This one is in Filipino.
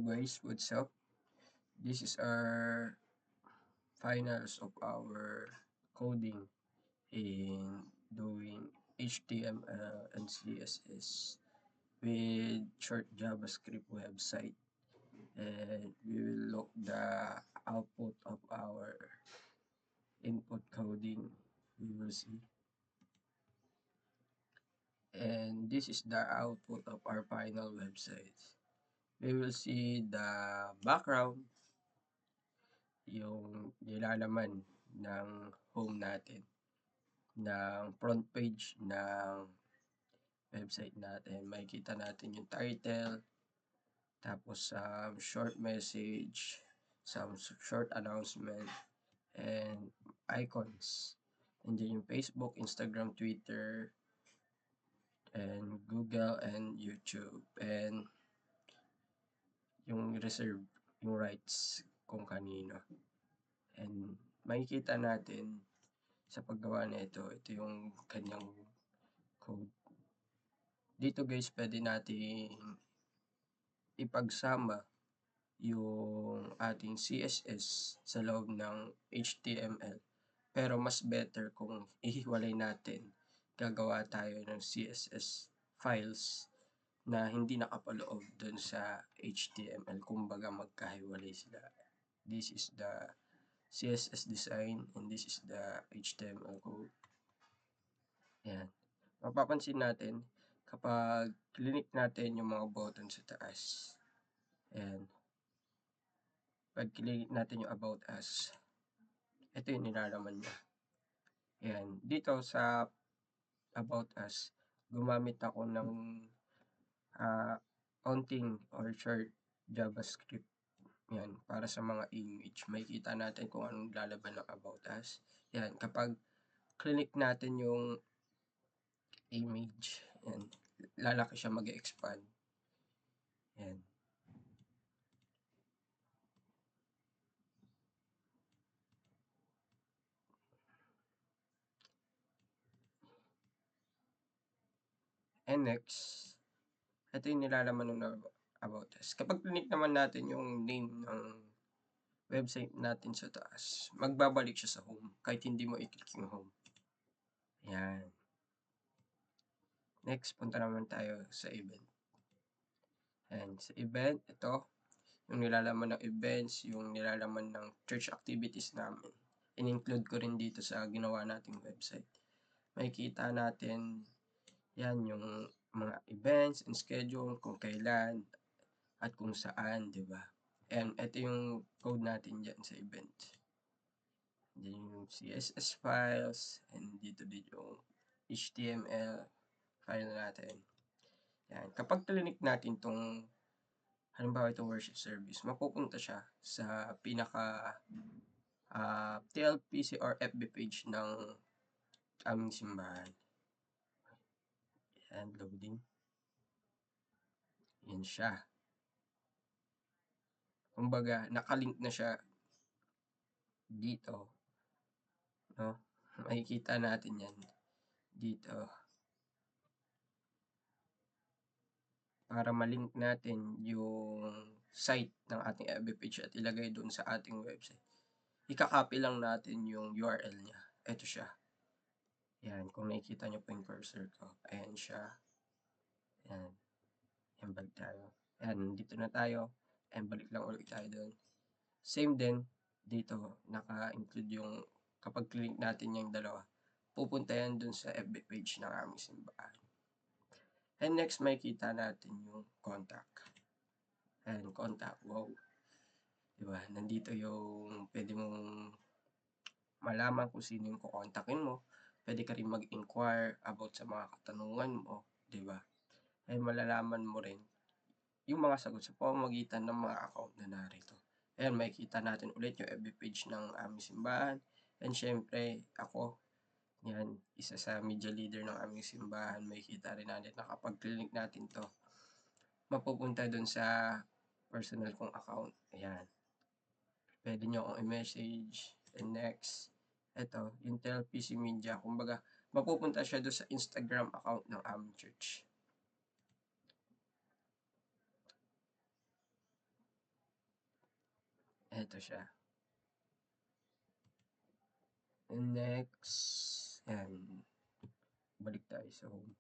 guys, what's up? This is our finals of our coding in doing HTML and CSS with short JavaScript website, and we will look the output of our input coding. We will see, and this is the output of our final website. We will see the background, yung nilalaman ng home natin, ng front page ng website natin. Makikita natin yung title, tapos some short message, some short announcement, and icons. Nandiyan yung Facebook, Instagram, Twitter, and Google, and YouTube, and yung reserve, yung rights kung kanino. And makikita natin sa paggawa na ito yung kanyang code. Dito guys, pwede nating ipagsama yung ating CSS sa loob ng HTML. Pero mas better kung ihiwalay natin. Gagawa tayo ng CSS files na hindi nakapaloob dun sa HTML. Kumbaga magkahiwalay sila. This is the CSS design and this is the HTML code. Ayan. Mapapansin natin kapag click natin yung mga button sa taas. Ayan. Pag click natin yung About Us, ito yung nilalaman niya. Ayan. Dito sa About Us, gumamit ako ng counting or short JavaScript. Yan, para sa mga image. Makikita natin kung anong lalaban ng About Us. Yan, kapag click natin yung image, yan, lalaki siya, mag-expand. Yan. And next, ito yung nilalaman ng About Us. Kapag click naman natin yung name ng website natin sa taas, magbabalik siya sa home kahit hindi mo i-click yung home. Yan. Next, punta naman tayo sa event. And sa event, ito, yung nilalaman ng events, yung nilalaman ng church activities namin. In-include ko rin dito sa ginawa nating website. Makikita natin yan yung mga events and schedule, kung kailan at kung saan, di ba? And ito yung code natin dyan sa event. Diyan yung CSS files, and dito yung HTML file natin. Yan. Kapag click natin itong, halimbawa itong worship service, mapupunta siya sa pinaka TLPC or FB page ng aming simbahan. Yan, loading. Yan siya. Kumbaga, nakalink na siya dito. No? Makikita natin yan dito. Para malink natin yung site ng ating FB page at ilagay doon sa ating website. Ika-copy lang natin yung URL niya. Ito siya. Yan, kung nakikita nyo po yung cursor ko. Ayan siya. Yan. Yan, balik tayo. Yan, dito na tayo. Ayan, balik lang ulit tayo doon. Same din, dito, naka-include yung, kapag click natin yung dalawa, pupunta yan dun sa FB page ng aming simbahan. And next, makikita natin yung contact. And contact, wow. Diba? Nandito yung pwede mong malaman kung sino yung kukontakin mo. Pwede ka rin mag-inquire about sa mga katanungan mo. Diba? Ay malalaman mo rin yung mga sagot sa pamamagitan ng mga account na narito. Ayan, makikita natin ulit yung FB page ng aming simbahan. And syempre, ako, yan, isa sa media leader ng aming simbahan. Makikita rin natin na kapag click natin to, mapupunta dun sa personal kong account. Ayan. Pwede nyo akong i-message. And next, ito, yung TLPC Media. Kumbaga, mapupunta siya doon sa Instagram account ng aming church. Eto siya. And next, yan. Balik tayo sa home.